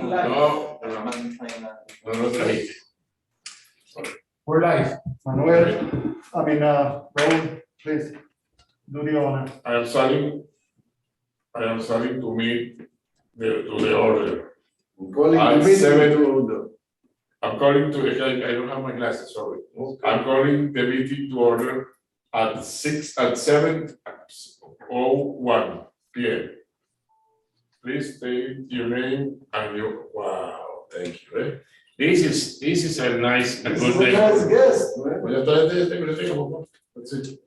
No, no, sorry. We're live. Manuel, Raul, please do the honor. I am starting to meet to the order. At 7, I'm calling to, I don't have my glasses, sorry. Okay. I'm calling the meeting to order at 7:01 p.m. Please state your name and your, wow, thank you. This is a nice, a good day. Nice guest. That's it.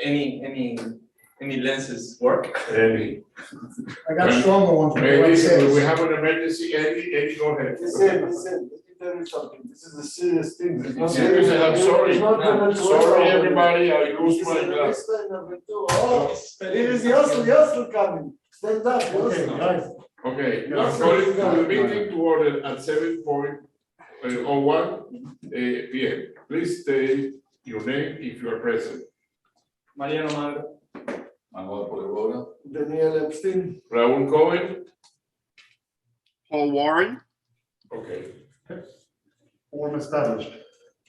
Any lenses work? Any. I got stronger ones. Maybe we have an emergency, Eddie, go ahead. Listen, let me tell you something. This is a serious thing. It's not Serious, and I'm sorry. It's not gonna Sorry, everybody, I lose This my is the glass. next time, number 2. Oh, it is Yosel coming. Stand up, Okay, Yosel. guys, Okay, Yes, I'm sir. calling the meeting to order at 7:01 p.m. Please state your name if you are present. Mariano Magro. Daniel Epstein. Raúl Cohen, Paul Warren, okay. form established.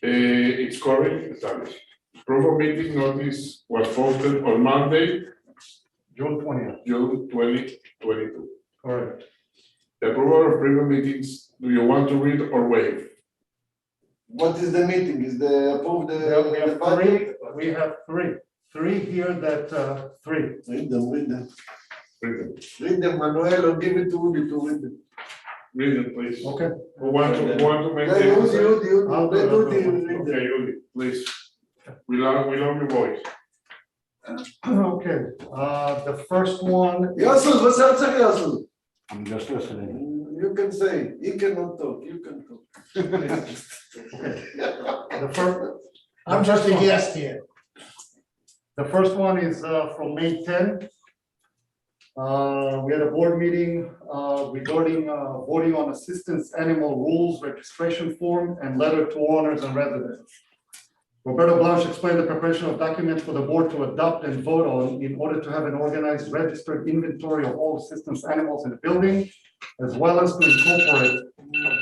It's currently established. Proof of meeting notice was posted on Monday, June 20th, June 2022. correct. The approval of previous meetings, do you want to read or waive? What is the meeting? Is the approve We the have budget? three here that, three. Read them. Read them. Read them, Manuel, or give it to Udi to read them. Read them, please. Okay. Who want to make Yeah, Udi, I'll do let it. Udi read Okay, them. Udi, please. We love your voice. Okay, the first one. Yosel, what's up, Yosel? I'm just listening. You can say, he cannot talk, you can talk. The first. I'm just a guest here. The first one is from May 10th. We had a board meeting regarding voting on assistance animal rules, registration form, and letter to owners and residents. Roberto Blanche explained the preparation of documents for the board to adopt and vote on in order to have an organized registered inventory of all assistance animals in the building, as well as to incorporate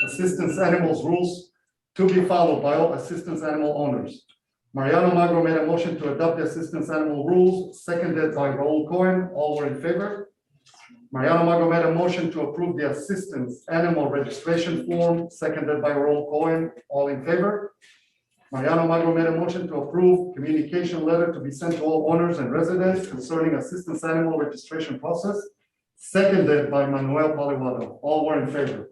assistance animals rules to be followed by all assistance animal owners. Mariano Magro made a motion to adopt the assistance animal rules, seconded by Raul Cohen. All were in favor. Mariano Magro made a motion to approve the assistance animal registration form, seconded by Raul Cohen. All in favor. Mariano Magro made a motion to approve communication letter to be sent to all owners and residents concerning assistance animal registration process, seconded by Manuel Paliwado. All were in favor.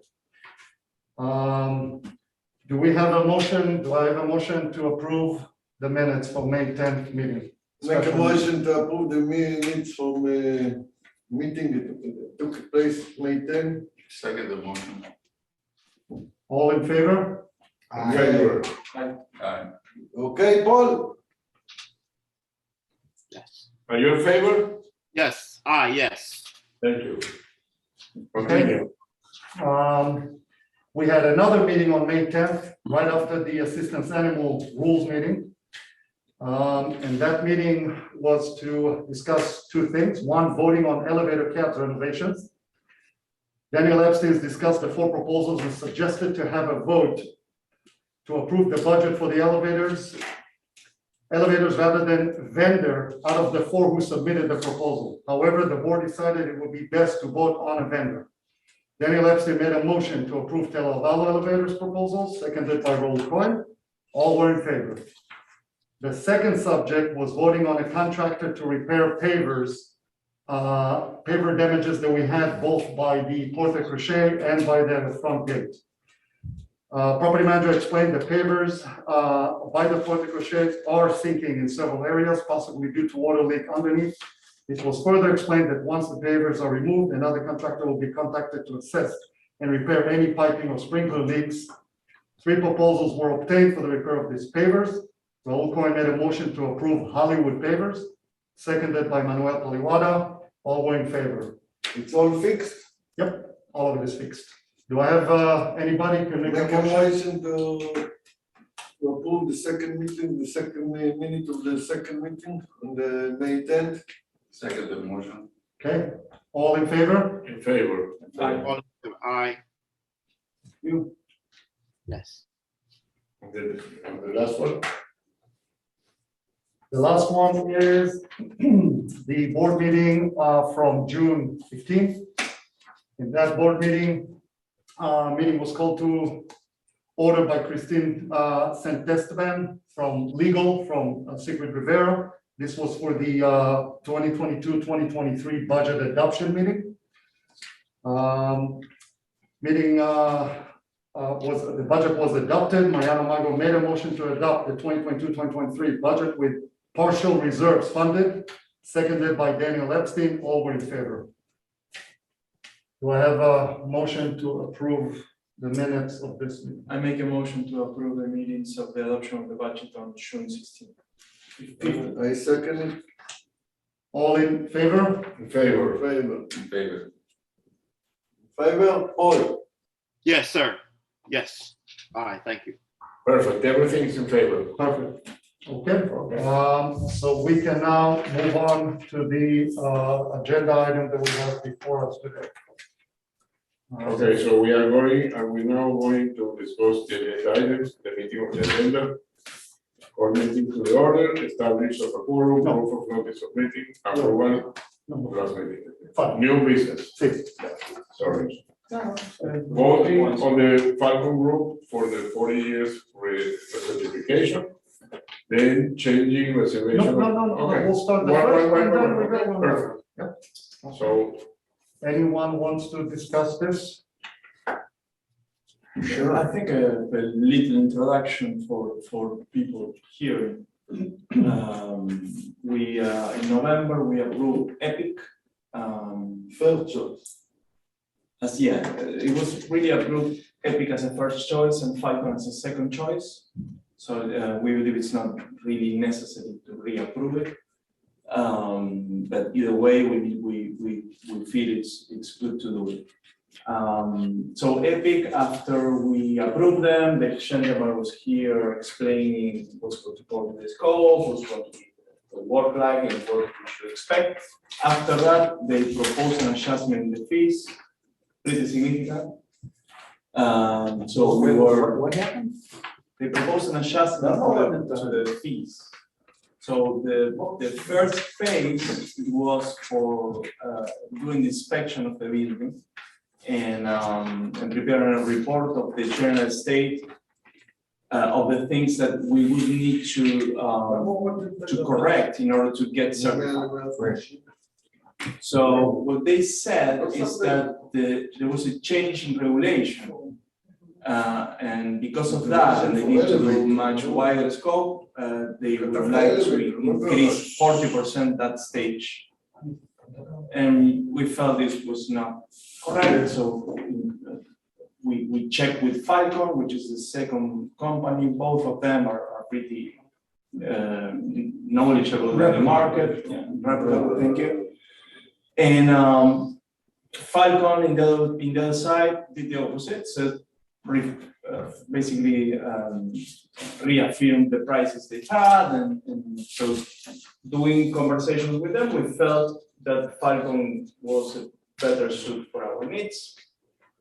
Do we have a motion? Do I have a motion to approve the minutes for May 10th meeting? Make a motion to approve the minutes from meeting that took place May 10. Second the motion. All in favor? In favor. Okay, Paul? yes. Are you in favor? Yes, yes. Thank you. Continue. We had another meeting on May 10th, right after the assistance animal rules meeting. And that meeting was to discuss two things. One, voting on elevator cabs renovations. Daniel Epstein discussed the 4 proposals and suggested to have a vote to approve the budget for the elevators rather than vendor out of the 4 who submitted the proposal. However, the board decided it would be best to vote on a vendor. Daniel Epstein made a motion to approve Tel Aval elevators proposal, seconded by Raul Cohen. All were in favor. The second subject was voting on a contractor to repair paver damages that we had both by the Porte Crochet and by the front gate. Property manager explained the pavers by the Porte Crochet are sinking in several areas, possibly due to water leak underneath. It was further explained that once the pavers are removed, another contractor will be contacted to assess and repair any piping or sprinkler leaks. 3 proposals were obtained for the repair of these pavers. Raul Cohen made a motion to approve Hollywood pavers, seconded by Manuel Paliwada. All were in favor. It's all fixed? Yep, all of it is fixed. Do I have anybody can make Make a a motion? motion to approve the second meeting, the second minute of the second meeting on the May 10th. Second the motion. Okay, all in favor? In favor. Aye. You. Yes. And the last one, The last one is the board meeting from June 15th. In that board meeting, meeting was called to order by Christine Saint-Esteban from legal from Sigrid Rivera. This was for the 2022-2023 budget adoption meeting. The budget was adopted. Mariano Mago made a motion to adopt the 2022-2023 budget with partial reserves funded, seconded by Daniel Epstein. All were in favor. Do I have a motion to approve the minutes of this meeting? I make a motion to approve the meetings of the adoption of the budget on June 16th. I second it. All in favor? in favor. Favor. In favor. Favor, Paul. Yes, sir. Yes. All right, thank you. Perfect, everything is in favor. Perfect. Okay, so we can now move on to the agenda item that we have before us today. Okay, so we are now going to discuss the agenda items, the meeting of the agenda. According to the order, establish of a quorum, proof of notice of meeting, approval of last meeting. Fine. New business, Six. sorry. Voting on the Falcon Group for the 40 years certification, then changing reservation. No, Okay. we'll start the One, first one, and one, then we one. go on. Perfect. Yep. So, Anyone wants to discuss this? I think a little introduction for people here. We in November we approved Epic. First choice. It was really approved Epic as a first choice and Falcon as a second choice. So we believe it's not really necessary to reapprove it. But either way, we feel it's good to do it. So Epic, after we approved them, the gentleman was here explaining what's going to go to the scope, what's going to be the work like, and what we should expect. After that, they proposed an adjustment in the fees, pretty significant. So we were. What happened? They proposed an adjustment to the fees. So the first phase was for doing the inspection of the building and preparing a report of the general state of the things that we would need to correct in order to get certified. So what they said is that there was a change in regulation. And because of that, and they need to do much wider scope, they would like to increase 40% that stage. And we felt this was not correct, so we checked with Falcon, which is the second company. Both of them are pretty knowledgeable in the market. Yeah, reputable, thank you. And Falcon in the other side did the opposite. So basically reaffirmed the prices they had, and so doing conversations with them, we felt that Falcon was a better suit for our needs.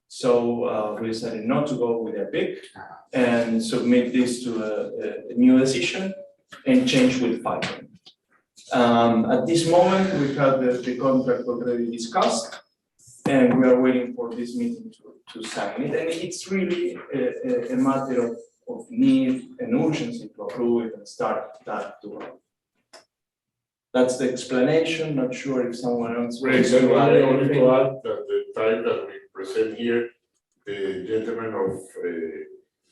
So we decided not to go with Epic and submit this to a new decision and change with Falcon. At this moment, we have the contract already discussed, and we are waiting for this meeting to sign it. And it's really a matter of need and urgency to approve it and start that to run. That's the explanation. Not sure if someone else wants to add only anything. to add that the time that we present here, the gentleman of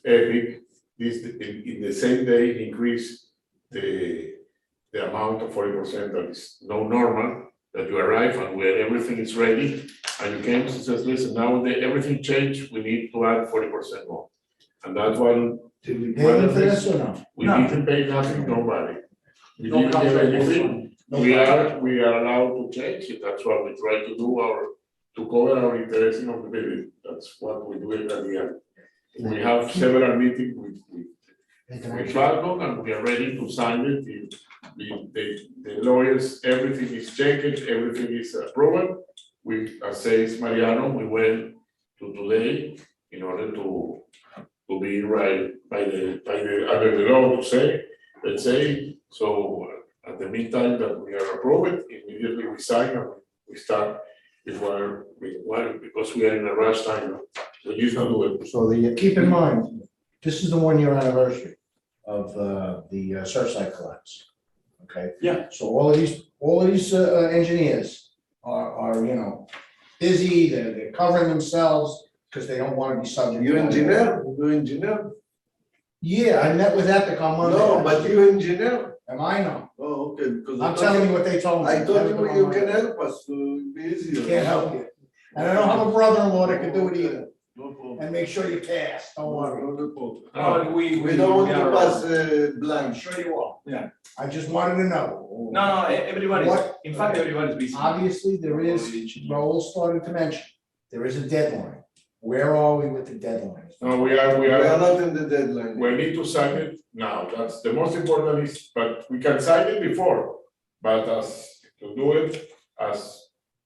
Epic, this in the same day increased the amount of 40% that is no normal, that you arrive and where everything is ready, and you came and says, listen, now everything changed, we need to add 40% more. And that's one. Did we pay interest or not? We No. didn't pay nothing, nobody. We No didn't get contract. anything. No We contract. are allowed to change it. That's what we try to do to cover our interests of the building. That's what we do at the end. We have several meetings with Falcon, and we are ready to sign it. The lawyers, everything is checked, everything is approved. As says Mariano, we went to today in order to be right by the, under the law to say, let's say, so at the meantime that we are approved, immediately we sign and we start before because we are in a rush time, we used to do it. So keep in mind, this is the 1 year anniversary of the Surfside collapse. Okay? Yeah. So all of these engineers are, you know, busy, they're covering themselves because they don't want to be subject. You to- engineer, you engineer? Yeah, I met with Epic on Monday. No, but you engineer? Am I know? Oh, okay, because. I'm telling you what they told me. I thought Everything on you Monday. can help us to be easier. Can't help you. And I don't have a brother-in-law that can do it either. No problem. And make sure you pass, don't worry. No problem. No, We don't want to are- pass I'm blind. sure you are. Yeah. I just wanted to know. No, everybody's, What- in fact, everybody's busy. Obviously, there is, Raul started to mention, there is a deadline. Where are we with the deadline? No, We are not in the deadline. we need to sign it now, that's the most important is, but we can sign it before. But to do it as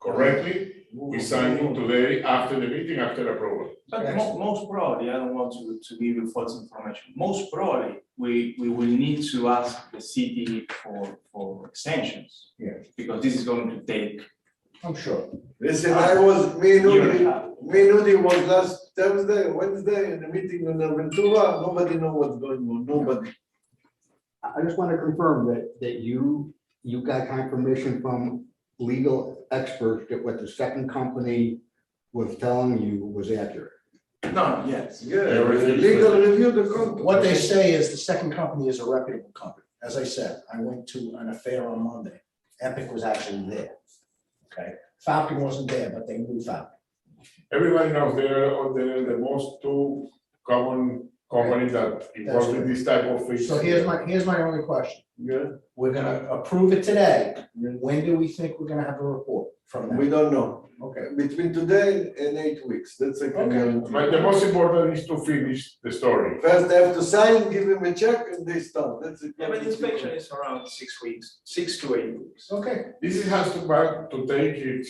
correctly, we sign it today after the meeting, after approval. But most probably, I don't want to give you false information. Most probably, we will need to ask the city for extensions. Yeah. Because this is going to take I'm sure. Listen, year and a half. me and Udi was last Thursday, Wednesday, in the meeting in Ventura, nobody know what's going on, nobody. I just want to confirm that you got confirmation from legal experts that what the second company was telling you was accurate. No, yes. Yeah, Everything is legal good. review the contract. What they say is the second company is a reputable company. As I said, I went to an affair on Monday. Epic was actually there. Okay, Falcon wasn't there, but they knew Falcon. Everybody knows they're the most two common companies that involved in this type of things. So here's my only question. Yeah, We're gonna approve it today. Yeah. When do we think we're gonna have a report from them? we don't know, Okay, between today and 8 weeks, that's a guarantee. But the most important is to finish the story. First, they have to sign, give him a check, and they start, that's it. Yeah, but the inspection is around 6 weeks, 6 to 8 weeks. okay. This has to take its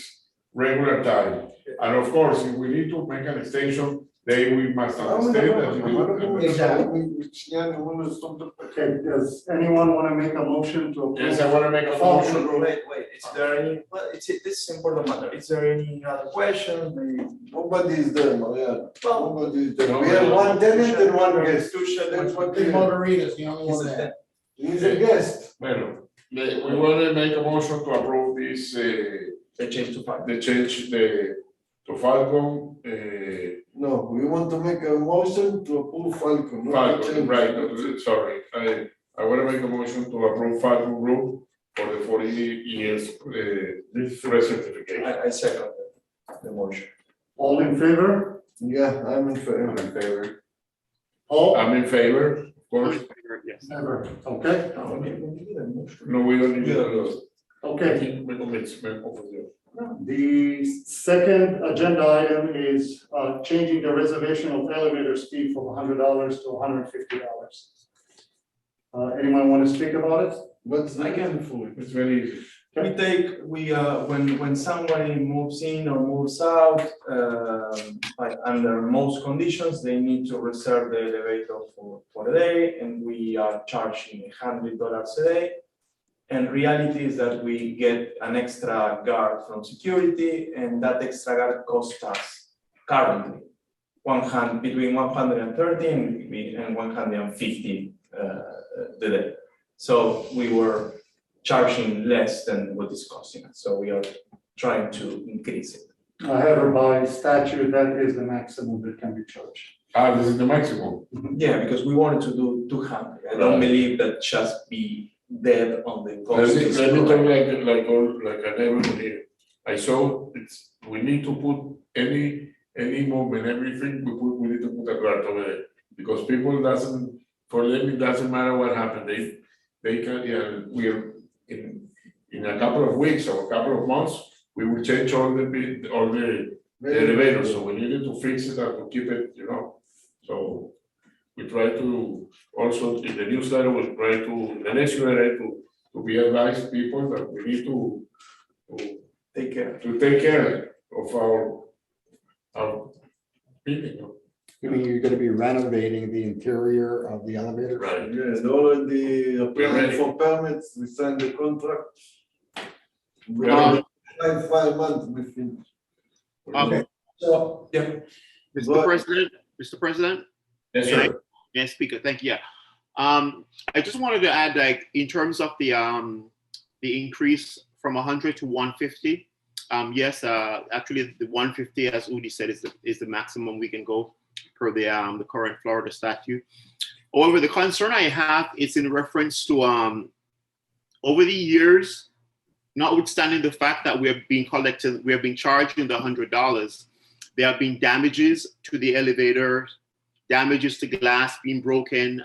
regular time. And of course, if we need to make an extension, then we must understand that. Okay, does anyone want to make a motion to approve? Yes, I want to make a motion. Wait, is there any, well, this is important matter. Is there any other question? Nobody is there, Maria, Well, nobody is there, No, we have no, one tenant and one guest, Two shed, that's what Big we have. Margarita's the only one there. He's a guest. Bueno, we want to make a motion to approve this, They change to five. the change to Falcon, No, we want to make a motion to approve Falcon. not to Falcon, change. right, sorry. I want to make a motion to approve Falcon Group for the 40 years, this certification. I second the motion. All in favor? Yeah, I'm in I'm favor. in favor. All? I'm in favor, of course. Yes. Favor, okay, No, we don't need to. okay. Me confundió. The second agenda item is changing the reservation of elevators fee from $100 to $150. Anyone want to speak about it? What's the I can- reason for it? It's very easy. When somebody moves in or moves out, like under most conditions, they need to reserve the elevator for a day, and we are charging $100 a day. And reality is that we get an extra guard from security, and that extra guard costs us currently between 130 and 150 the day. So we were charging less than what it's costing us, so we are trying to increase it. However, by statute, that is the maximum that can be charged. This is the maximum. Yeah, because we wanted to do 200. I don't believe that just be dead on the cost. Let me talk like a neighborhood here. I saw we need to put any movement, everything we need to put a guard over there. Because people for them, it doesn't matter what happened, they can, we're in a couple of weeks or a couple of months, we will change all the elevators, so we needed to fix it and to keep it, so we try to also in the newsletter, we try to, the next newsletter to be advised people that we need to Take care. take care of our people. You mean you're gonna be renovating the interior of the elevator? Right. Yes, already applied for permits, we signed the contract. We Yeah. have 5 months, we finish. Okay. So, Mr. But- President, Mr. President? Yes, Can I- sir. Yeah, Speaker, thank you. Yeah. I just wanted to add, like, in terms of the increase from 100 to 150. Yes, actually, the 150, as Udi said, is the maximum we can go per the current Florida statute. However, the concern I have is in reference to over the years, notwithstanding the fact that we have been charged in the $100, there have been damages to the elevator, damages to glass being broken.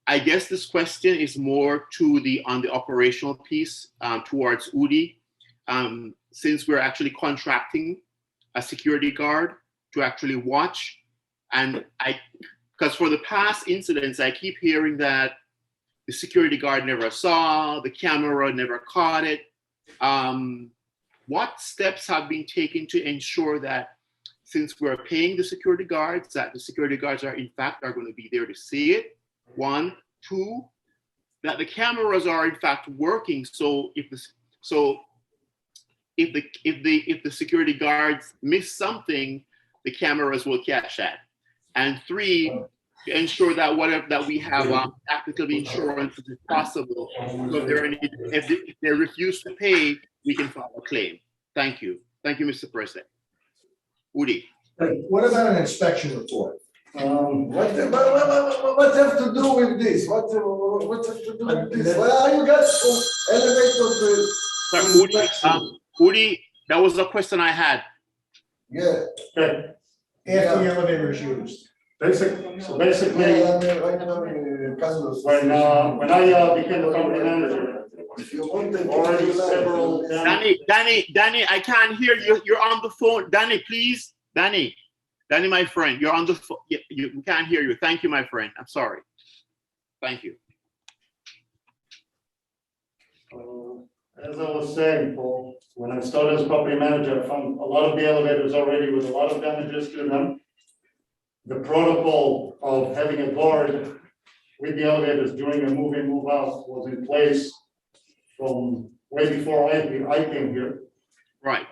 I guess this question is more on the operational piece towards Udi, since we're actually contracting a security guard to actually watch. And because for the past incidents, I keep hearing that the security guard never saw, the camera never caught it. What steps have been taken to ensure that since we're paying the security guards, that the security guards are in fact going to be there to see it? One, two, that the cameras are in fact working. So if the security guards miss something, the cameras will catch that. And three, to ensure that whatever that we have applicable insurance if possible. So if they refuse to pay, we can file a claim. Thank you. Thank you, Mr. President. Udi. what about an inspection report? What have to do with this? What have to do with this? Why are you guys from elevator Sorry, Udi, that was the question I had. Yeah. Okay, After the elevator is used. basically, Right now, Carlos. when I became the property manager, If you want to. already several. Danny, I can't hear you. You're on the phone. Danny, please. Danny, my friend, you're on the phone. We can't hear you. Thank you, my friend. I'm sorry. Thank you. As I was saying, Paul, when I started as property manager, I found a lot of the elevators already with a lot of damages to them. The protocol of having a guard with the elevators during a move in, move out was in place from way before I came here. Right.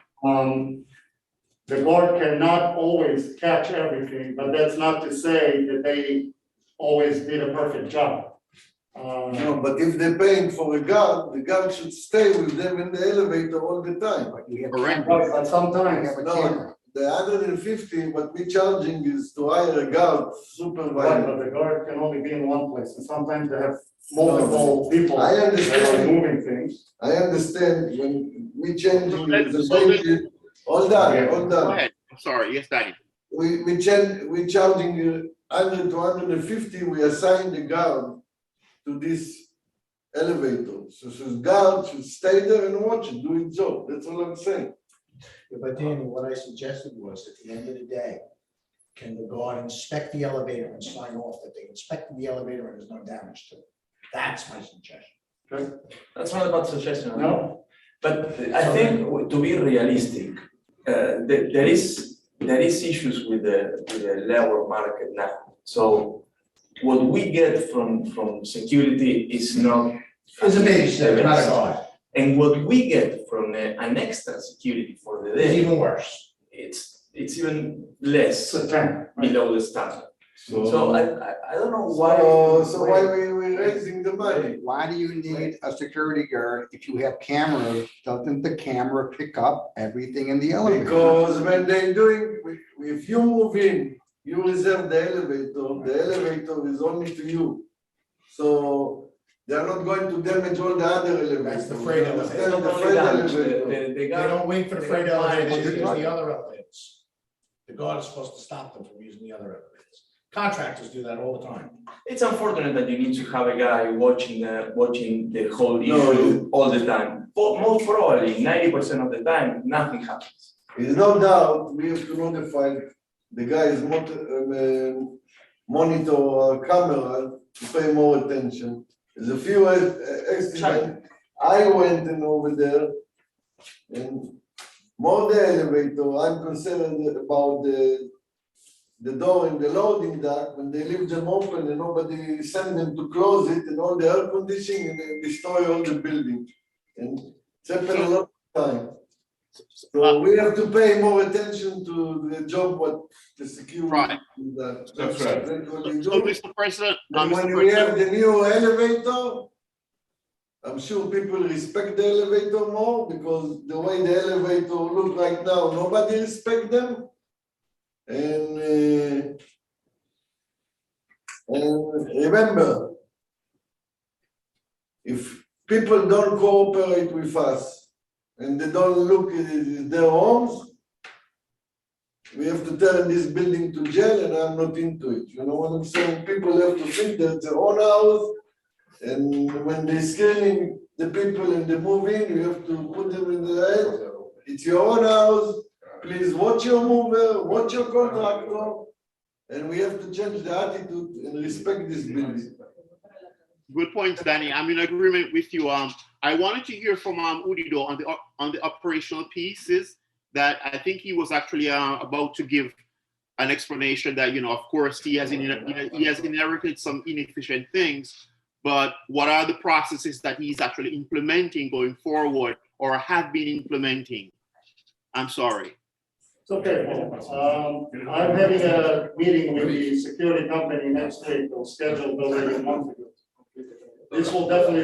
The guard cannot always catch everything, but that's not to say that they always did a perfect job. No, but if they're paying for a guard, the guard should stay with them in the elevator all the time. But you have Correct. cameras. But sometimes, No, the 150, what we charging is to hire a guard right, supervisor. but the guard can only be in one place, and sometimes they have multiple people I that are understand, moving things. I understand when we changing the So let- basis. Hold on, hold Go on. ahead. I'm sorry. Yes, Danny. We charging 100 to 150, we assign the guard to this elevator. So the guard should stay there and watch it, do its job. That's all I'm saying. Yeah, but Danny, what I suggested was, at the end of the day, can the guard inspect the elevator and sign off that they inspected the elevator and there's no damage to it? That's my suggestion. That's not about suggestion. No, But I think to be realistic, there is issues with the labor market now. So what we get from security is not. It's a base, the not a best. guard. And what we get from an extra security for the It's day, even worse. it's even less it's a tank. below the standard. So I don't know why. So why we raising the money? Why do you need a security guard if you have cameras? Doesn't the camera pick up everything in the elevator? Because when they doing, if you move in, you reserve the elevator is only to you. So they're not going to damage all the other elevators. That's the freight elevator. Understand? Not The only freight damage, elevator. the They guy. don't wait for the they freight don't elevator, mind they it. use the other elevators. The guard is supposed to stop them from using the other elevators. Contractors do that all the time. It's unfortunate that you need to have a guy watching the whole No, issue all the time. But most probably, 90% of the time, nothing happens. There's no doubt, we have to notify the guys monitor our camera to pay more attention. There's a few accidents. I went in over there and more the elevator, I'm concerned about the the door in the loading dock, when they leave them open and nobody send them to close it and all the air conditioning and they destroy all the building. And it's happened a lot of time. So we have to pay more attention to the job what the security. Right. do that. That's right. That's what we So, do. Mr. President, And Mr. when we have President, the new elevator, I'm sure people respect the elevator more because the way the elevator look right now, nobody respect them. And remember, if people don't cooperate with us and they don't look at their homes, we have to turn this building to jail, and I'm not into it. You know what I'm saying? People have to think that their own house, and when they're scaring the people and they move in, you have to put them in the head. It's your own house. Please watch your mover, watch your contractor, and we have to change the attitude and respect this building. good point, Danny. I'm in agreement with you. I wanted to hear from Udido on the operational pieces that I think he was actually about to give an explanation that, you know, of course, he has inherited some inefficient things, but what are the processes that he's actually implementing going forward or have been implementing? I'm sorry. It's okay, Paul. I'm having a meeting with the security company next week. It was scheduled already a month ago. This will definitely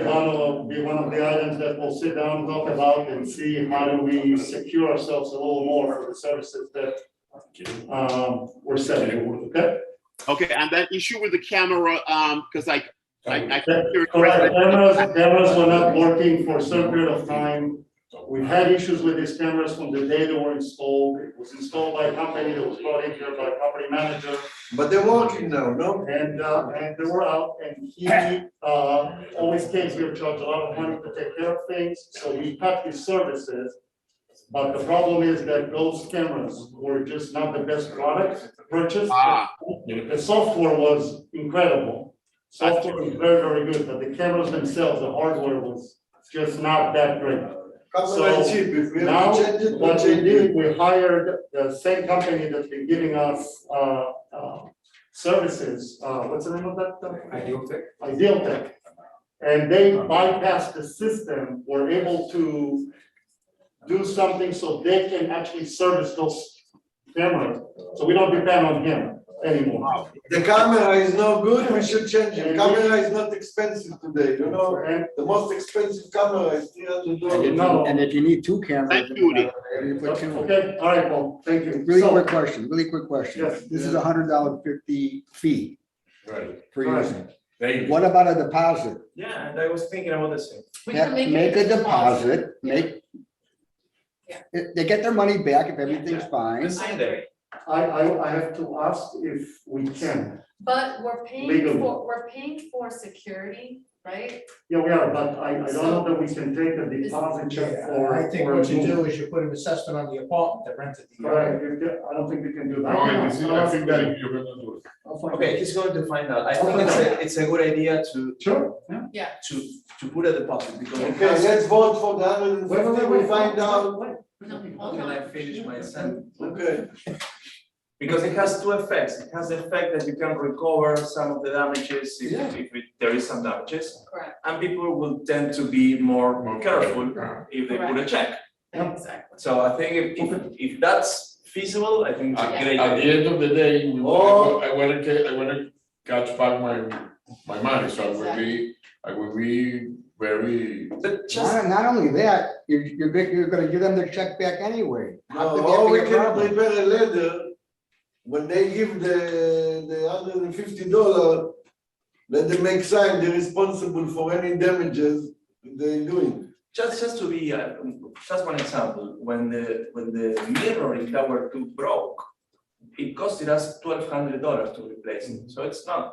be one of the items that we'll sit down and talk about and see how do we secure ourselves a little more for the services that we're setting, okay? Okay, and that issue with the camera, because I Correct. Cameras were not working for a certain period of time. We've had issues with these cameras from the day they were installed. It was installed by a company that was brought in here by a property manager. But they're working now, no? And they were out, and he always came here, charged a lot of money to take care of things, so we cut his services. But the problem is that those cameras were just not the best product purchased. The software was incredible. Software was very, very good, but the cameras themselves, the hardware was just not that great. Camera is cheap. If we have Now, to change it, we'll what we change did, it. we hired the same company that's been giving us services, what's the name of that? Ideal Tech. And they bypassed the system, were able to do something so they can actually service those cameras. So we don't depend on him anymore. The camera is no good, we should change it. Camera is not expensive today, you know? And The most expensive camera is $300. No. And if you need two cameras. Thank you, Udi. you put two. okay, all right, well, thank you. Really So- quick question. Yes. This is $100.50 fee Right. for Right. using. Thank you. What about a deposit? Yeah, and I was thinking about the same. We can make it Make a deposit, Yeah. they get their money back if everything's fine. The same day. I have to ask if we can. But we're paying Legally. we're paying for security, right? Yeah, we are, but I don't know that we can take a deposit check for. I think for what you moving. do is you put an assessment on the apartment that rented the. Right, I don't think we can do that. No, I think that you're gonna do it. I'll find Okay, out. he's going to find out. I I'll think find it's a good idea to Sure, yeah. to put a deposit because it Okay, has. let's vote for the 150, we find out. No, hold Can I on. finish my sentence? Okay, Because it has two effects. It has the effect that you can recover some of the damages if, there is some damages. Correct, And people will tend to be more careful if they put a check. exactly. So I think if that's feasible, I think it's a great At the idea. end of the day, Oh. I wanna catch back my money, so I will be very. But just, Not only that, you're gonna give them their check back anyway. How could that or be we a can problem? prepare a letter, when they give the $150, let them make sign they're responsible for any damages they're doing. just to be, just one example, when the mirror in Tower 2 broke, it costed us $1,200 to replace it. So it's not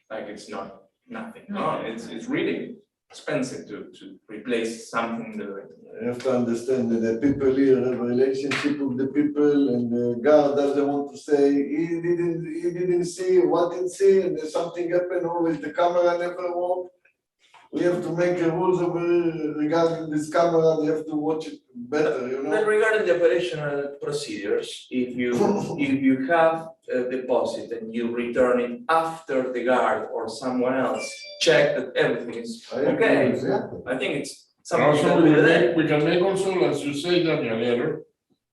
like it's not nothing, no, it's really expensive to replace something that. You have to understand that the people here have a relationship with the people, and the guard doesn't want to say, he didn't see, what did see, and there's something happened, always the camera never worked. we have to make a rules of regarding this camera, they have to watch it better, you Then know? regarding the operational procedures, if you have a deposit and you return it after the guard or someone else check that everything is okay, Exactly. I think it's And something also, that we we can did. make, we can make also, as you say, Daniel, a letter.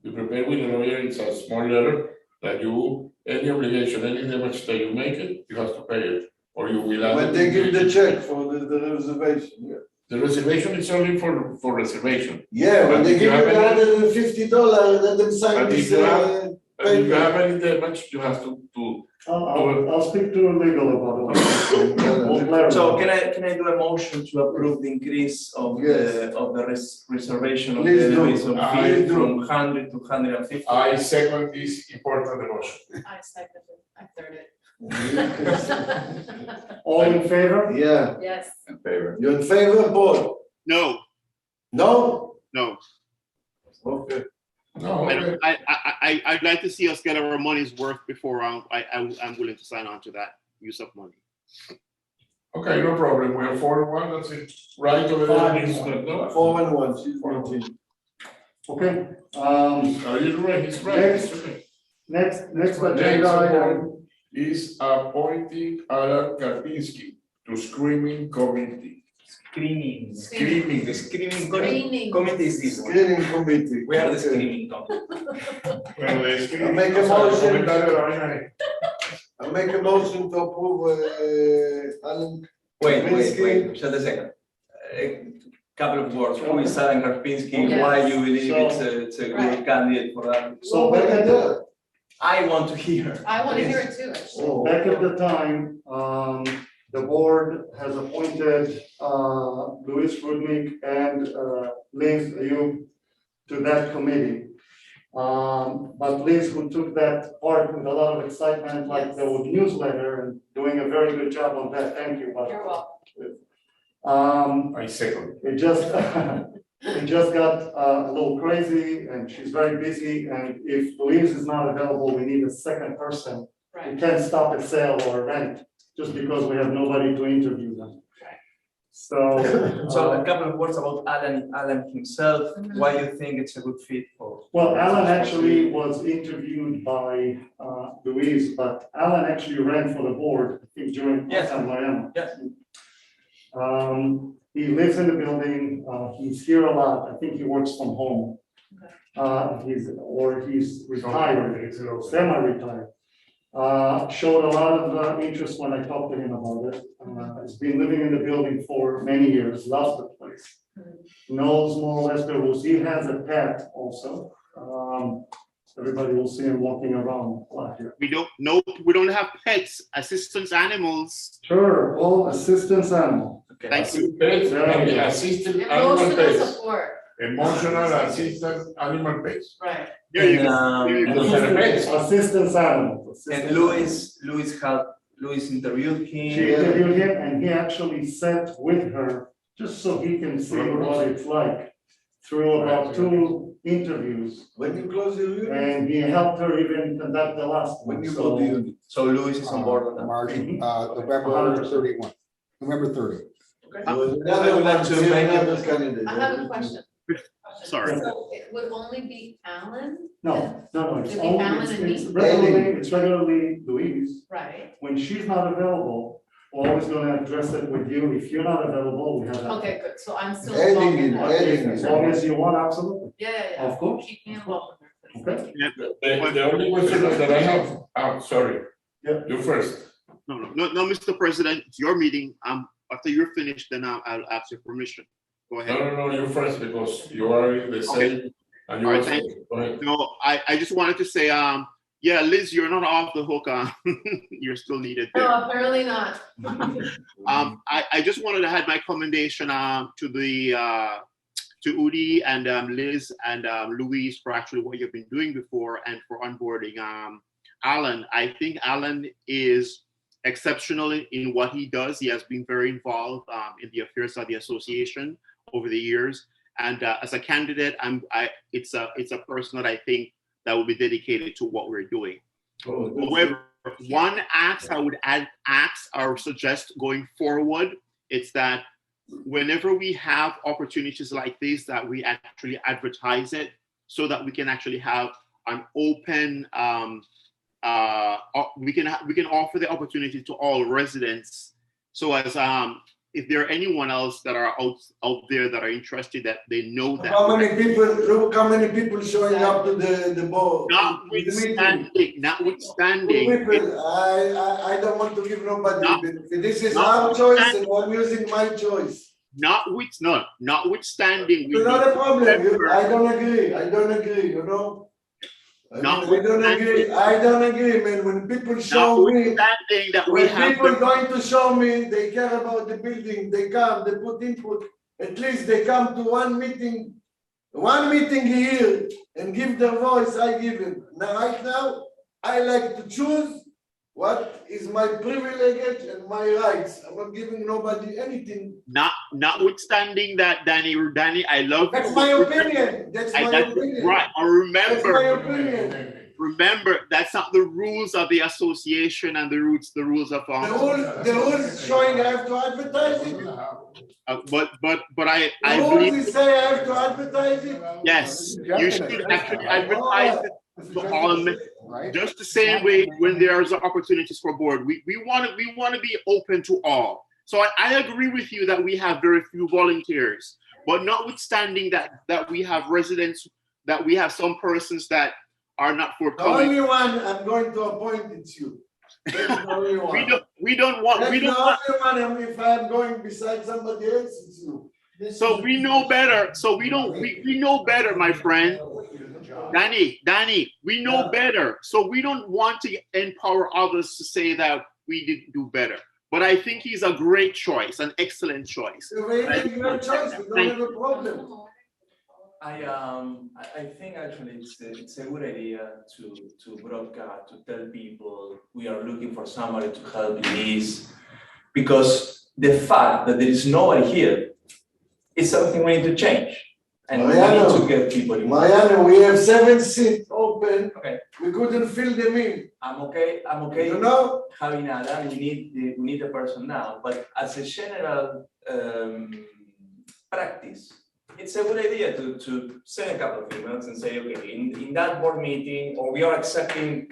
You prepare with a lawyer, it's a small letter that you, any obligation, any damage that you make it, you have to pay it. Or you will. When they give the check for the reservation, yeah. The reservation is only for reservation. Yeah, when But they if give you you have any- $150, let them sign But if this, you have- But if you paper. have any damage, you have to. I'll speak to legal about it. We'll clarify. So can I do a motion to approve the increase of the reservation of Please the do. elevation I fee do. from 100 to 150? I second this important motion. I second it, I third it. All in favor? Yeah, Yes, In favor. you in favor, Paul? No, No? no. Okay. No, okay. I'd like to see us get our money's worth before I'm willing to sign on to that use of money. Okay, no problem. We are 4-1, that's it. Right over there. 5-1. No? 4-1, she's 14. Okay, Are you right? He's right. Next. next Next agenda item. one is appointing Alan Karpinski to screening committee. Screening. Screening. The screening Screening. committee is this one. Screening committee. We are the Okay. screening committee. Bueno, de screening, Make a o sea, el motion. comentario de la vaina de- I make a motion to approve, Alan. Wait, Karpinski. just a second. A couple of words. Who is Alan Karpinski? Yes. Why you believe So- it's a good candidate for that? So back at the, I want to hear. I wanna hear it too, actually. Oh. back at the time, the board has appointed, Luis Rudnick and, Liz Ayub to that committee. But Liz, who took that part with a lot of excitement, like the newsletter and doing a very good job on that, thank you. by the You're way. welcome. I second. It just, it just got a little crazy and she's very busy. And if Louise is not available, we need a second person. We Right, can't stop a sale or rent just because we have nobody to interview them. So. So a couple of words about Alan himself. Why you think it's a good fit for? Well, Alan actually was interviewed by Louise, but Alan actually ran for the board, I think during Yes. San Mariano. Yes. He lives in the building, he's here a lot, I think he works from home. He's retired, semi-retired. Showed a lot of interest when I talked to him about it. He's been living in the building for many years, loves the place. Knows more or less the rules. He has a pet also. Everybody will see him walking around a lot here. We don't have pets, assistance animals. Sure, all assistance animal. Okay. Thank you. Pets, assistant animal emotional pets. support, Emotional assistant animal pets. right. There you go. There you go. Those are the pets. Assistance animal. And Louis interviewed She him. interviewed him and he actually sat with her, just so he can see what it's like, through about 2 interviews. When you close your unit, And he helped her even conduct the last when one, you so. go to unit. So Louis is on board on that. March, November 31, November 30. I would like to make Another it. candidate. I have a question. Sorry. So it would only be Alan? No, it's It'd be only, Alan and me? it's regularly Louise. Right, When she's not available, we're always gonna address it with you. If you're not available, we have that. okay, good, so I'm still Adding involved in it, that. adding As long as you want, absolutely. Yeah. Of course. Keep me involved in that, please. Okay. The only question that I have, sorry. Yeah. You first. No, Mr. President, it's your meeting. After you're finished, then I'll ask your permission. Go ahead. No, you first because you are in the same. And you All right, are thank second. Go ahead. No, I just wanted to say, yeah, Liz, you're not off the hook. You're still needed there. No, apparently not. I just wanted to add my commendation to Udi and Liz and Louise for actually what you've been doing before and for onboarding Alan. I think Alan is exceptional in what he does. He has been very involved in the affairs of the association over the years. And as a candidate, it's a person that I think that will be dedicated to what we're doing. However, one ask I would ask or suggest going forward, it's that whenever we have opportunities like this, that we actually advertise it so that we can actually have an open, we can offer the opportunity to all residents. So as if there are anyone else that are out there that are interested, that they know that. How many people, look how many people showing up to the board? Notwithstanding, People, I don't want to give nobody benefit. This is our choice and I'm using my choice. notwithstanding, we It's not a problem. remember- I don't agree, you know? I don't agree, man. When people show me, notwithstanding that we when have people the- going to show me, they care about the building, they come, they put input. At least they come to one meeting a year and give their voice, I give it. Now, right now, I like to choose what is my privilege and my rights. I'm not giving nobody anything. notwithstanding that, Danny, I love That's you. my opinion. That's my opinion. Right. Or That's my remember, opinion. remember, that's not the rules of the association and the rules of The rules showing I have to advertise it. but I The rules believe, is say I have to advertise it. yes, you should actually advertise it to all, just the same way when there's opportunities for board. We want to be open to all. So I agree with you that we have very few volunteers, but notwithstanding that we have residents, that we have some persons that are not The forthcoming. only one I'm going to appoint it's you. That's the only one. We don't want. That's the only one. I mean, if I'm going beside somebody else, it's you. So we know better. So we know better, my friend. Danny, we know better. So we don't want to empower others to say that we didn't do better. But I think he's a great choice, an excellent choice. Your choice, we don't have a problem. I think actually it's a good idea to broadcast, to tell people we are looking for somebody to help in this, because the fact that there is nobody here is something we need to change, and we need to get people in. Mariano, we have 7 seats open. Okay. We couldn't fill them in. I'm okay. You know? Javinada, we need a person now, but as a general practice, it's a good idea to send a couple of emails and say, okay, in that board meeting, or we are accepting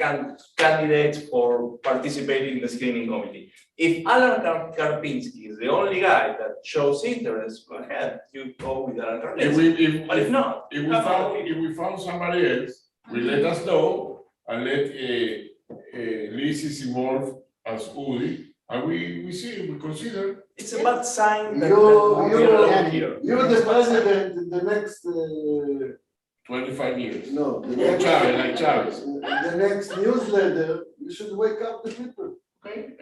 candidates for participating in the screening committee. If Alan Karpinski is the only guy that shows interest, go ahead, you go with Alan Karpinski. But if not, if we found somebody else, we let us know and let Liz is involved as Udi, and we see, we consider. it's a bad sign that You're the president in the next 25 years. no, the Like next, Chavez. the next newsletter, you should wake up the people.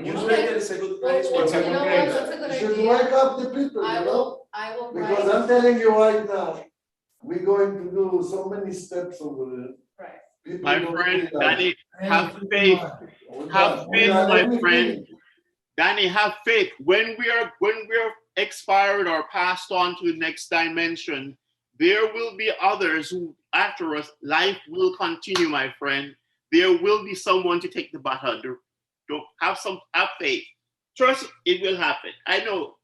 newsletter is a good place. You know what, What's that's a good You should idea. wake up the people, I you know? will Because write, I'm telling you right now, we're going to do so many steps over there. right. People My don't friend, realize. Danny, have faith. Have faith, my friend. Danny, have faith. When we're expired or passed on to the next dimension, there will be others who, after us, life will continue, my friend. There will be someone to take the baton. Don't have faith. Trust it will happen. I know.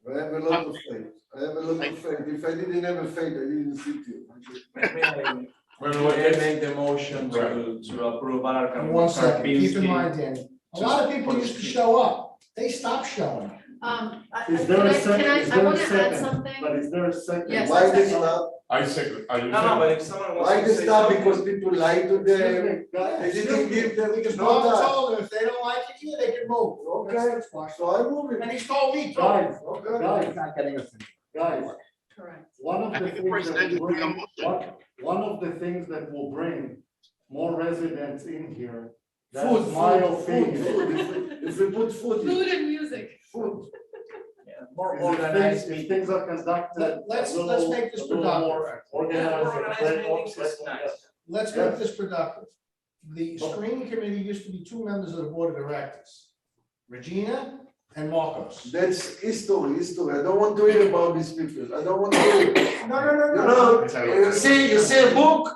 I have a lot of faith. I have a lot of faith. If I didn't have a faith, I didn't sit here. I make the motion to approve our. And one second, keep in mind, Danny, a lot of people used to show up, they stopped showing up. Is there a second? Is I there a wanna add second? something. But is there a second? Yes. Why they stop? I second. No, but if someone wants Why to they say stop? something. Because people lie to them. They didn't give them. Because no Bob time. told them if they don't like it here, they can move. Okay. That's why. So I move it. And he's told me, too. Guys, Okay. guys, Not getting us. guys, Correct. one of I the think the things president that will bring a will motion. one of the things that will bring more residents in here, that's Food, my food, opinion. food. If we put food, Food and music. food. More Is organized if meeting. things are conducted. Let's a little- make this a little productive. more Organized. Organized meetings is nice. Let's make this productive. The screening committee used to be 2 members of the board of directors, Regina and Marcos. That's history. I don't want to hear about these people. I don't want to hear. No, You know, you see a book.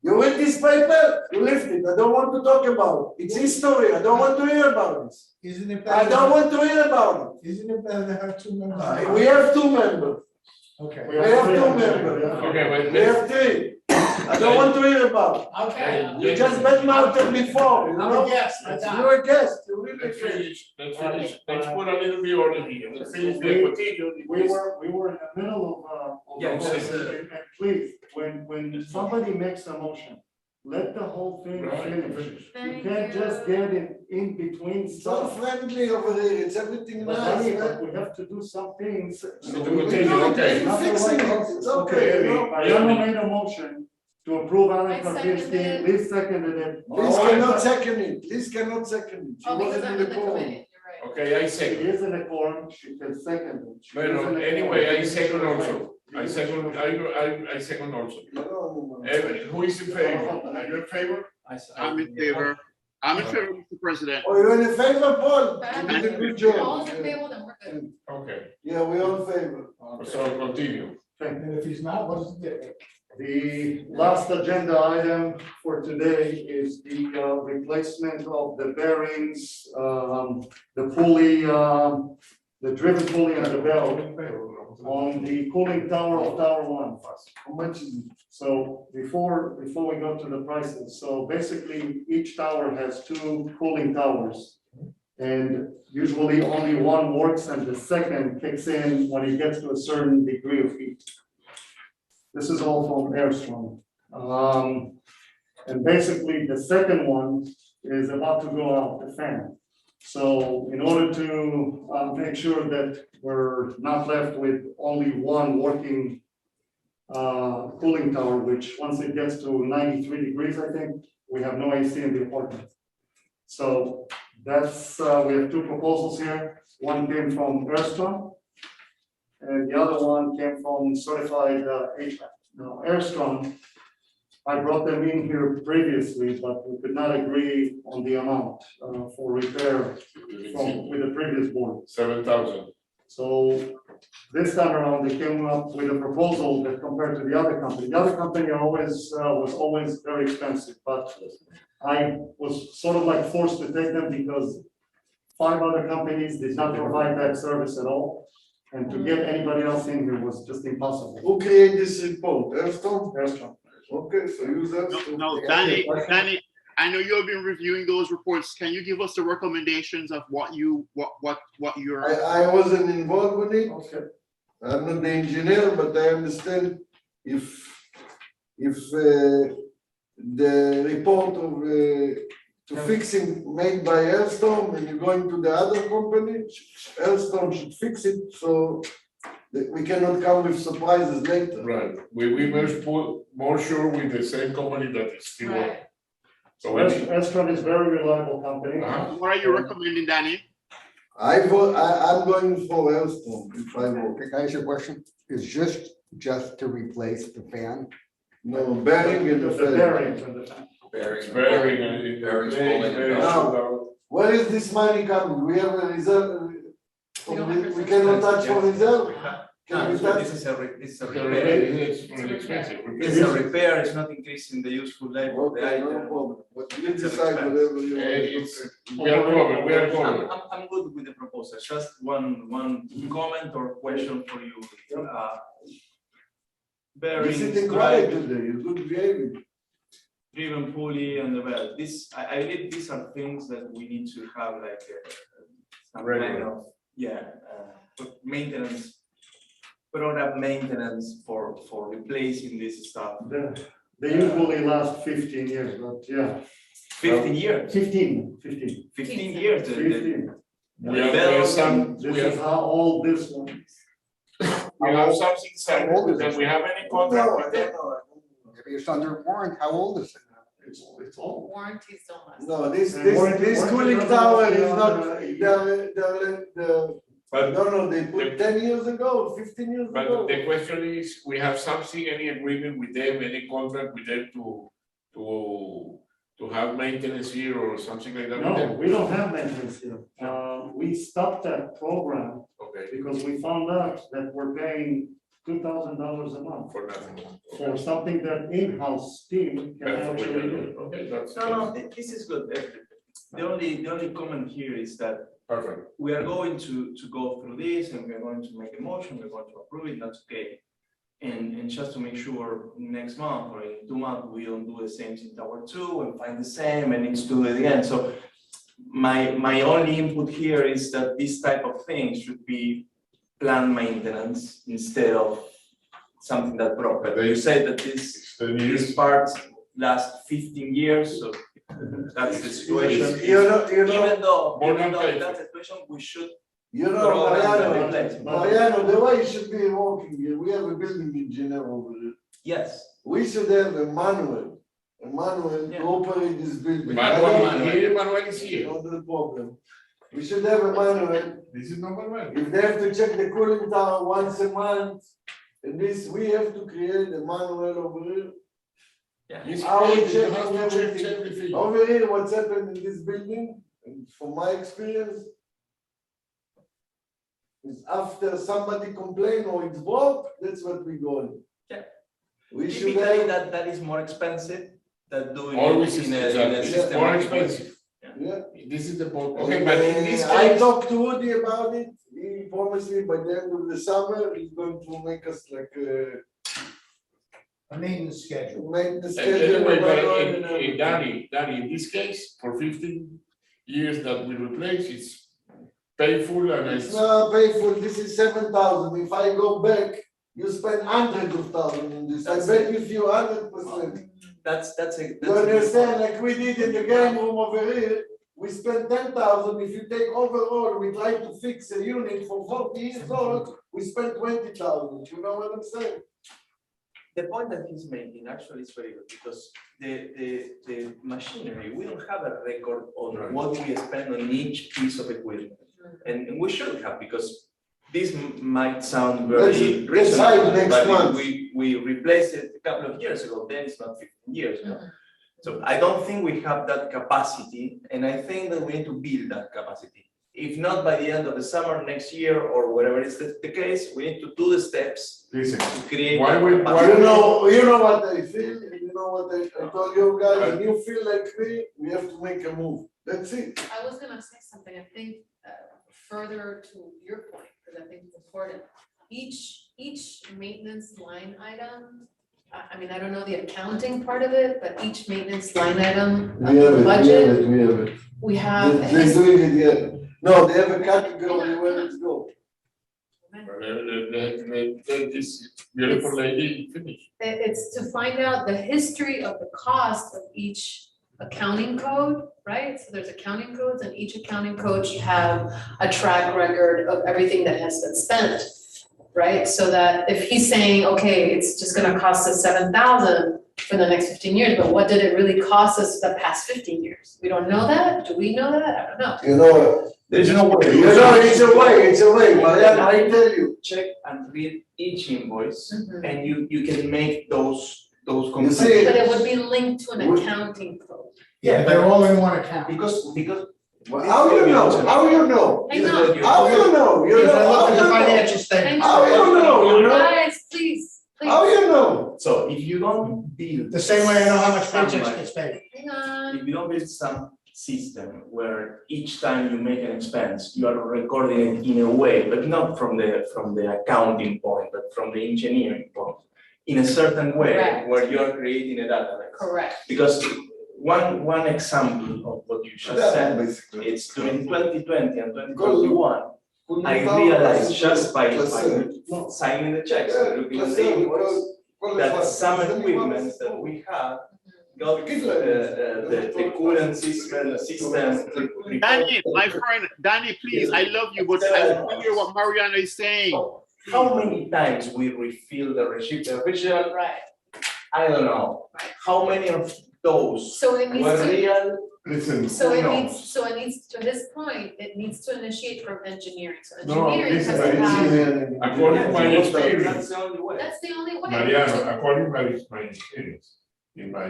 You read this paper, you lift it. I don't want to talk about it. It's history. I don't want to hear about this. Isn't it I better? don't want to hear about Isn't it better to have two members? it. We have two members. Okay. We have two members. Okay, wait, We have three. I don't want to hear about it. Okay. You just badmouthed before, you I'm know? a guest, that's all. You're a guest, you're really a let's guest. finish, let's put a little bit order here, let's finish the petition. We were in the middle of the Yeah, motion, and please, when somebody makes a motion, let the whole thing Right, finish. finish. You Thank can't just you. get in between It's so stuff. friendly over here, it's everything But nice, Danny, man. we have to do some things. We need to We continue, do it, okay. we're fixing it, it's okay, you know? Mariano made a motion to approve Alan I seconded Karpinski, it. Liz seconded it. Liz cannot second it, Liz cannot second it, she Oh, because wasn't I'm in in the the forum. committee, you're right. Okay, I She second. is in a quorum, she can second it. She is Well, in a anyway, quorum. I second also, I second also. No. Evan, who is in favor? Are you in favor? I'm in favor. I'm in favor, Mr. President. Oh, you're in favor, Paul? You did a good All job. in favor, then we're good. Okay, Yeah, we all in favor. so continue. And if he's not, what's the difference? The last agenda item for today is the replacement of the bearings, the pulley, the driven pulley and the belt on the cooling tower of Tower One. How much is it? So before we go to the prices, so basically each tower has two cooling towers. And usually only one works and the second kicks in when it gets to a certain degree of heat. This is all from Airstrom. And basically the second one is about to go out, the fan. So in order to make sure that we're not left with only one working cooling tower, which once it gets to 93 degrees, I think, we have no AC in the apartment. So that's, we have two proposals here. One came from Airstrom, and the other one came from certified HVAC. Now, Airstrom, I brought them in here previously, but we could not agree on the amount for repair with the previous board. 7,000. So this time around, they came up with a proposal that compared to the other company. The other company was always very expensive, but I was sort of like forced to take them because 5 other companies did not provide that service at all. And to get anybody else in here was just impossible. Who created this report? Airstone? Airstrom. Okay, so use that. No, Danny, I know you have been reviewing those reports. Can you give us the recommendations of what you're, I wasn't involved with it. Okay. I'm not the engineer, but I understand if the report of to fixing made by Airstone and you're going to the other company, Airstone should fix it so that we cannot come with surprises later. Right, we must put more sure with the same company that is still working. Right. So we need- Airstrom is very reliable company. what are you recommending, Danny? I'm going for Airstone if I vote. Can I ask you a question? Is just to replace the fan? No, bearing in the The fan. bearings and the fan. It's very, very. Now, where is this money coming? We have a reserve. We don't have We cannot reserve. touch for reserve? Can No, we so touch? this is a repair. It's really expensive. This is a repair, it's not increasing the useful life of the Okay, no item. problem. But you It's an decide expense. whatever you It's, want. we are covered. I'm good with the proposal, just one comment or question for you. You're Bearings, sitting quiet drive, today, you're good behaving. driven pulley and the belt. I believe these are things that we need to have like some kind Regular. of, maintenance, product maintenance for replacing this stuff. They usually last 15 years, but yeah, 15 years, 15. 15 years. the- 15. We have some, This we is have, how old this one is. we have something settled, that we have any contract No, with them. Maybe it's under warrant. How old is it? It's old. Warranty still lasts. No, this Warranty cooling doesn't tower have to be is on, not, But, no, they put 10 years ago, 15 years but ago. the question is, we have something, any agreement with them, any contract with them to have maintenance here or something like that with No, them? we don't have maintenance here. We stopped that program Okay, because we found out that we're paying $2,000 a month for nothing. for something that in-house team can That's what we actually can do. do. Okay, that's. No, this is good. the only comment here is that Perfect. we are going to go through this and we're going to make a motion, we're going to approve it, that's okay. And just to make sure next month or in 2 months, we don't do the same in Tower 2 and find the same and need to do it again. So my only input here is that this type of thing should be planned maintenance instead of something that broke. But you said that this part last 15 years, so that's the situation. Even though in that situation, we should. Mariano, the way it should be working here, we have a building engineer over there. Yes. We should have a manual to operate this building. Manuel is here. Not the problem. We should have a manual. This is number one. If they have to check the cooling tower once a month, and this, we have to create a manual over here. He's How we created, check you have to check everything. everything. Over here, what's happened in this building, and from my experience, is after somebody complain or it's broke, that's what we go on. Yeah. We should Typically, have, that is more expensive than doing Always it is in a exactly. system. More expensive. yeah. This is the point. Okay, but in this I case, talked to Woody about it, he promised me by the end of the summer, he's going to make us like A maintenance schedule. make the schedule. anyway, but and everything. Danny, in this case, for 15 years that we replace, it's painful and It's it's. not painful, this is 7,000, if I go back, you spend hundreds of thousands in this, I That's bet you 100%. That's a. You understand, like we did in the game room over here, we spent 10,000, if you take overall, we try to fix a unit for 40 years old, we spent 20,000, you know what I'm saying? The point that he's making actually is very good because the machinery, we don't have a record on what we spend on each piece of equipment. And we should have, because this might sound very Let's hide reasonable, next but month. we replaced it a couple of years ago, then it's not 15 years ago. So I don't think we have that capacity, and I think that we need to build that capacity. If not by the end of the summer next year or whatever is the case, we need to do the steps Listen, to create why that we- capacity. You know what I feel, and you know what I told you guys, when you feel like me, we have to make a move, that's it. I was gonna say something, I think, further to your point, because I think it's important. Each maintenance line item, I mean, I don't know the accounting part of it, but each maintenance line item of the budget, We have it. we have. a They're doing it, yeah. No, they have a category where it's go. let this beautiful lady finish. It's to find out the history of the cost of each accounting code, right? So there's accounting codes, and each accounting code should have a track record of everything that has been spent, right? So that if he's saying, okay, it's just gonna cost us 7,000 for the next 15 years, but what did it really cost us the past 15 years? We don't know that? Do we know that? I don't know. You know, There's no way. you know, it's a way, Mariana, I tell you. Check and read each invoice, Mhm. and you can make those You comparisons. see, But it would be linked to an accounting code. Yeah, they're all in one account. Because how you know, how you know? I know. How you know, you Because I know, look how at the you know? financial I statement, How you know, you know? Guys, please, How please, you know? So if you don't build. the same way I know how much paychecks somebody- gets paid. hang on. If you don't build some system where each time you make an expense, you are recording it in a way, but not from the accounting point, but from the engineering point. In a certain way, Correct. where you are creating a database. Correct. Because one example of what you just said, Basically. it's during 2020 and 2021, I realized just by signing the checks, and looking at the invoice, that some equipment that we have got the coolant system. Danny, my friend, Danny, please, I love you, but I hear what Mariana is saying. How many times we refill the refrigerant? Right. I don't know. Right. How many of those So it needs were to, real? Listen, so it no. needs, to his point, it needs to initiate from engineering, so No, engineering has listen, to have. according to my That's experience, the only way. That's the only way. Mariana, according to my experience, in my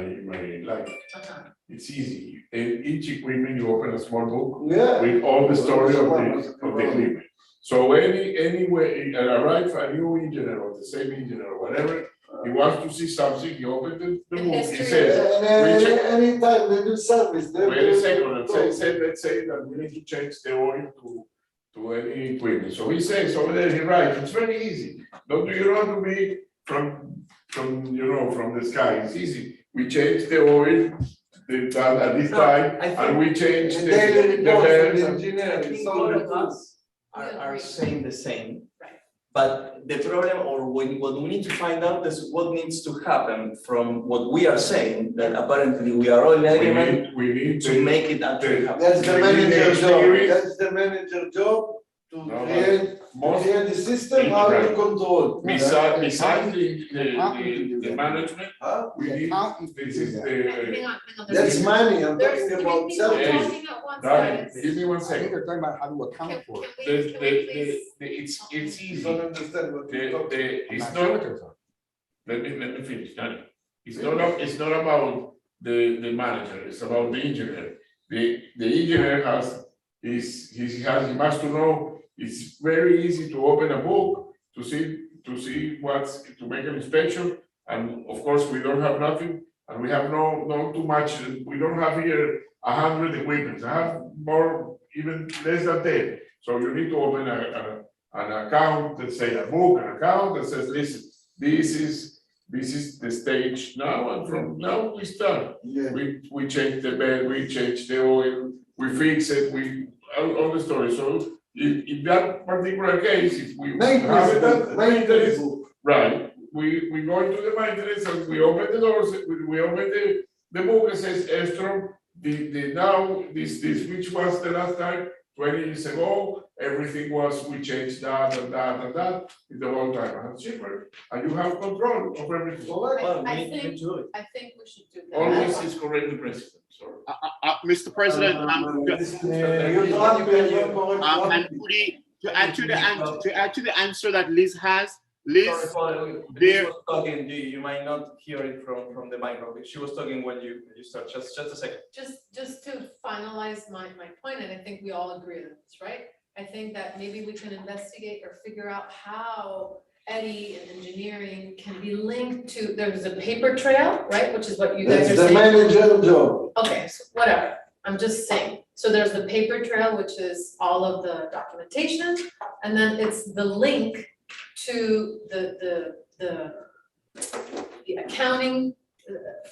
life, Uh-huh. it's easy. In each equipment, you open a small book Yeah. with all the story of the equipment. So anyway, arrive a new engineer or the same engineer or whatever, he wants to see something, he opened the book, he history says, And anytime they do service, they. wait a second, let's say that we need to change the oil to any equipment. So he says over there, he writes, it's very easy. Don't you want to be from the sky? It's easy. We change the oil at this time, and we change And the daily report from belts the and- engineer. I think all of us are saying the same. But the problem, or what we need to find out is what needs to happen from what we are saying, that apparently we are all in agreement we need to make it actually happen. That's the We need manager job, experience. that's the manager job to No, but create most the system, how to Right. control. besides The the management, Huh? we The need, accountant this can is do that. Hang on, the. That's money, I'm There's talking three about people service. talking at once, Darling, guys. give me one I think second. they're talking about how to account Can for it. we, The, can we please? it's You easy. don't understand what you're talking. It's I'm not sure what not, they're talking. let me finish, Danny. It's not about the manager, it's about the engineer. The engineer he must to know, it's very easy to open a book, to see what's, to make an inspection. And of course, we don't have nothing, and we have no too much, we don't have here 100 equipment, I have more, even less than 10. So you need to open an account that say a book, an account that says, listen, this is the stage now, and from now we start. Yeah. We change the bed, we change the oil, we fix it, all the story. So in that particular case, if we have it, maintenance, right, we go into the maintenance and we open the doors, we open the book and says, Estrom, the now, this, which was the last time, 20 years ago, everything was, we changed that and that and that in the whole time, and cheaper, and you have control of everything. Well, I we need think- to do it. I think we should do that. Always is correct, the president, sorry. Mr. President, You don't and Udi, to add to the answer that Liz has, Liz, Sorry, Paul, there- Liz was talking, you might not hear it from the microphone. She was talking when you start, just a second. Just to finalize my point, and I think we all agree on this, right? I think that maybe we can investigate or figure out how Eddie and engineering can be linked to, there's a paper trail, right, which is what you guys That's are the saying. manager job. Okay, so whatever, I'm just saying, so there's the paper trail, which is all of the documentation, and then it's the link to the accounting,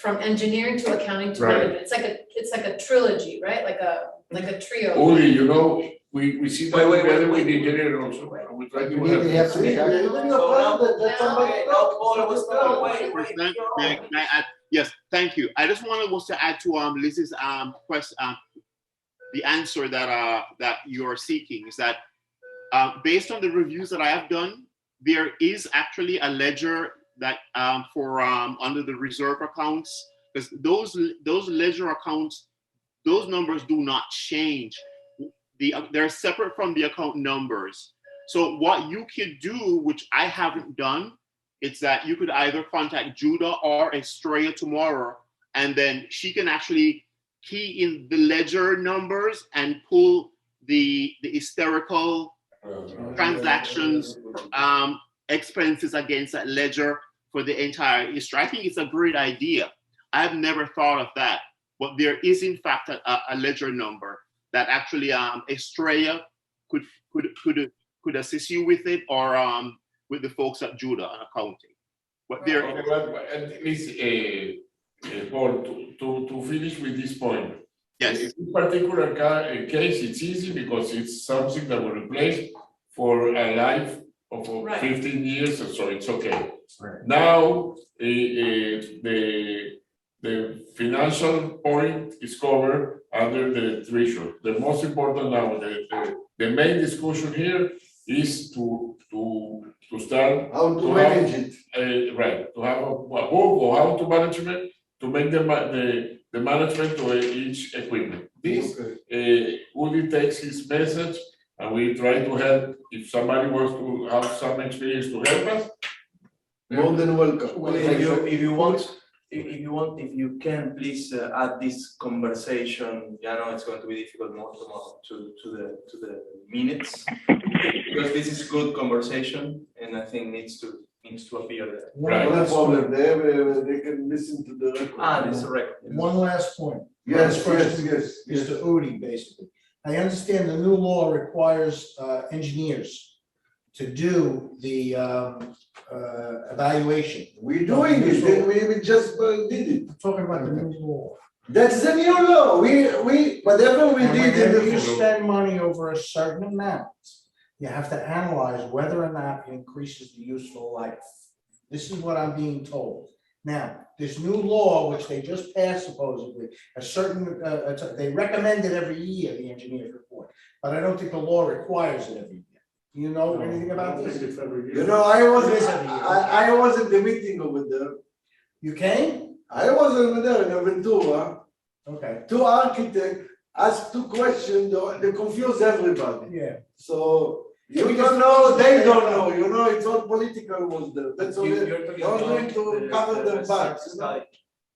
from engineering to accounting to Right. management, it's like a trilogy, right, like a trio. Uli, we see that Wait, together with wait. the engineer also, and we try to You need to have some See, check. even your father, that's somebody Okay, now else. Paul was talking, wait, President, you're may on. I add? Yes, thank you. I just was to add to Liz's question, the answer that you are seeking is that based on the reviews that I have done, there is actually a ledger that for under the reserve accounts, because those ledger accounts, those numbers do not change. They're separate from the account numbers. So what you could do, which I haven't done, it's that you could either contact Judah or Estrella tomorrow, and then she can actually key in the ledger numbers and pull the historical transactions, expenses against that ledger for the entire history. I think it's a great idea. I have never thought of that, but there is in fact a ledger number that actually Estrella could assist you with it, or with the folks at Judah on accounting. But there, Okay, but at least, Paul, to finish with this point. yes, In this particular case, it's easy because it's something that will replace for a life of Right. 15 years, so it's okay. Right. Now, the financial point is covered under the threshold. The most important now, the main discussion here is to start, How to To manage it. right, to have a book or how to management, to make the management to each equipment. This, Uli takes his message, and we try to help, if somebody wants to have some experience to help us. More than welcome. Well, if you can, please add this conversation. I know it's going to be difficult more tomorrow to the minutes, because this is good conversation, and I think needs to needs to appear there. Right. No problem, they can listen to the record. That's correct. One last point. Yes, Last yes, question, yes, Mr. Udi, basically. I understand the new law requires engineers to do the evaluation. We're doing it, we just did it. I'm talking about the new law. That's the new law, whatever we And did in whenever you the. spend money over a certain amount, you have to analyze whether or not it increases the useful life. This is what I'm being told. Now, this new law, which they just passed supposedly, a certain, they recommend it every year, the engineer's report, but I don't think the law requires it every year. Do you know anything about I think this? it's every year. You know, I was, It is every year. I was at the meeting over there, You came? I was over there in Aventura, Okay, two architects asked two questions, they confuse everybody. yeah. So, you Because- don't know, they don't know, you know, it's all political was there, that's all, You're talking only about to cover their research backs, you know? study.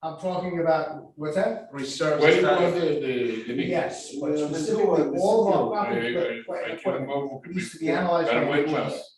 I'm talking about, what's that? Research Where you study. want the meeting? Yes, but Yeah, specifically, all of our I equipment can go. needs to be analyzed by Pero when engineers. was?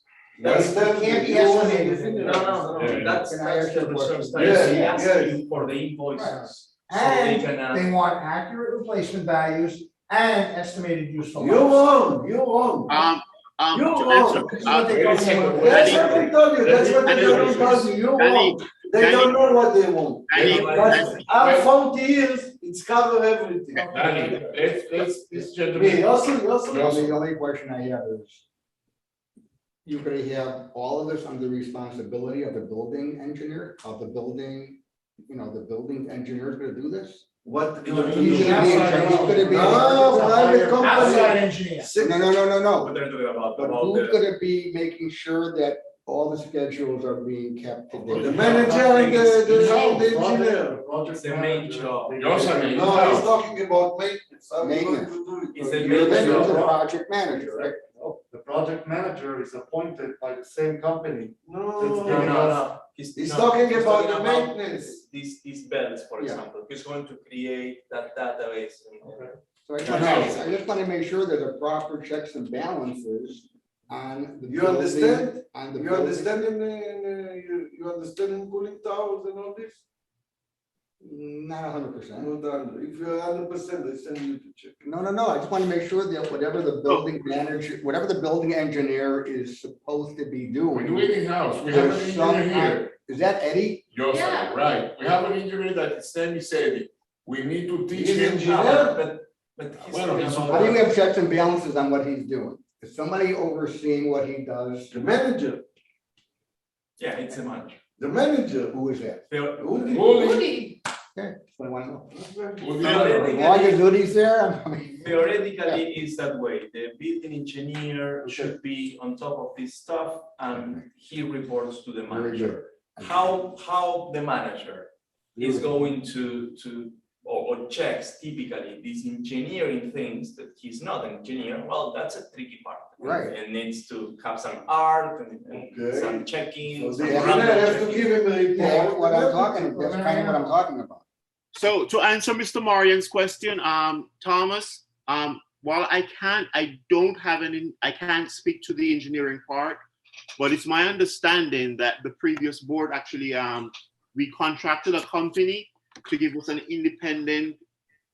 That's It them, can't be you want estimated. it. No, Yeah. that's Can I ask the you a research question? study. Yeah, They ask yeah. you for the invoices. So they And can, they want accurate replacement values and estimated useful You life. wrong, you wrong. You You to wrong. answer, This is what they wait a told me. second. That's Danny, what they told you, that's what the Danny, government told you, you Danny, wrong. They Danny. don't know what they want. Danny, But our 40 years, it's cover everything. Danny, let's, this Me, gentleman. also. The only question I have is, you're gonna have all of this under the responsibility of the building engineer, of the building, you know, the building engineer is gonna do this? What? No, He's gonna be in charge- he's gonna be in No, charge- private company. Outside engineer. No, no, no, no, no. what they're talking about But who's gonna be making sure that all the schedules are being kept to The date? manager and the engineer. The project It's the main manager, job. they- Yours are main No, he's house. talking about maintenance, how we going Maintenance. to do it. It's the You're main the job. project manager, right? No, the project manager is appointed by the same company. No, He's he's no, talking he's about talking the maintenance. These bells, for Yeah. example, he's going to create that database. So I In-house. just wanna make sure there's a proper checks and balances on the. You building- understand? On the. You building. understand you understand in cooling towers and all this? Not 100%. No, done. If you're 100%, they send you to check. No, no, no, I just wanna make sure that whatever the building manager, whatever the building engineer is supposed to be We doing. do it in-house, we have an There's some, engineer here. is that Eddie? Yours, Yeah. right, we have an engineer that his name is Eddie. We need to teach He's him engineer. how. But he's Well, talking he's- How do you have checks and balances on what he's doing? Is somebody overseeing what he does? The manager, Yeah, it's a manager. the manager. Who is that? Udi. Woody, Okay, that's what I wanna know. Theoretically- As long as Udi's there, I mean. Theoretically, it's that way. The building engineer should be on top of this stuff and he reports to the Very manager. good. How the manager is going to or checks typically these engineering things that he's not an engineer, well, that's a tricky part. Right. It needs to have some art and Okay. some checking. So some the random engineer has to checking. give him a Yeah, report. what I'm talking, that's kind of what I'm talking about. So to answer Mr. Marian's question, Thomas, while I don't have I can't speak to the engineering part, but it's my understanding that the previous board actually, we contracted a company to give us an independent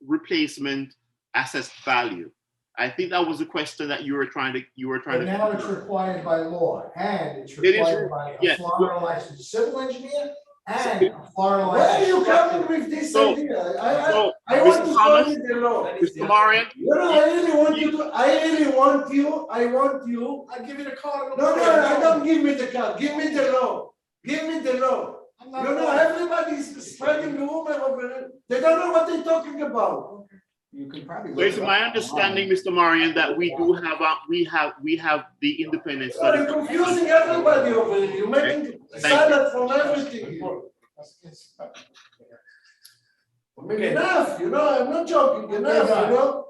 replacement assessed value. I think that was the question that you were trying But to. now it's required by law, and it's It is required by a yes. Florida licensed civil engineer and a Florida Where are you licensed. coming with this So- idea? So, I want to Mr. follow Thomas, the law. That is the Mr. Marian, You know, I really want you to, I want you. I'll give you the card. No, I don't give me the card, give me the law, give me the law. I'm You not. know, everybody's spreading rumor over it, they don't know what they're talking about. You can probably. so look it's it my up understanding, online. Mr. Marian, that we do have we have the independent You are study. confusing everybody over here, you're making Thank you. salad from everything. I mean, enough, I'm not joking, enough,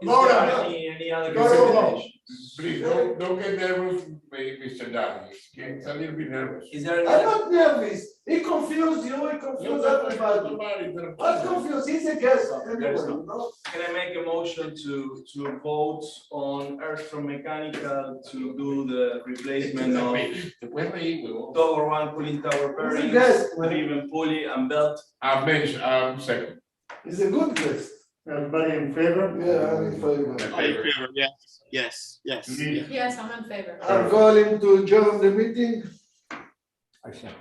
Is Laura, there any other Go, go, go. considerations? Please, don't get nervous, Mr. Daniels, get a little bit nervous. Is there any I'm other? not nervous. He confused you, he confused everybody. What's confused? He's a guest, anyway, Can I make a motion to vote on Earthstrom-Mechanical to do the replacement of tower one cooling tower He's a bearings, guest, man. driven pulley and belt? I've mentioned, second. He's a good guest. Everybody in favor? Yeah, I'm in favor. All in favor, yes, yes, yes. Lee. Yes, I'm in favor. I'm calling to adjourn the meeting. I said.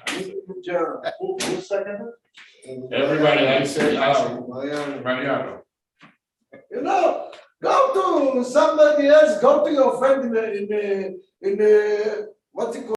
Adjourn. Who seconded? Everybody, I said, Mariano. Mariano. Go to somebody else, go to your friend in the, what's it called?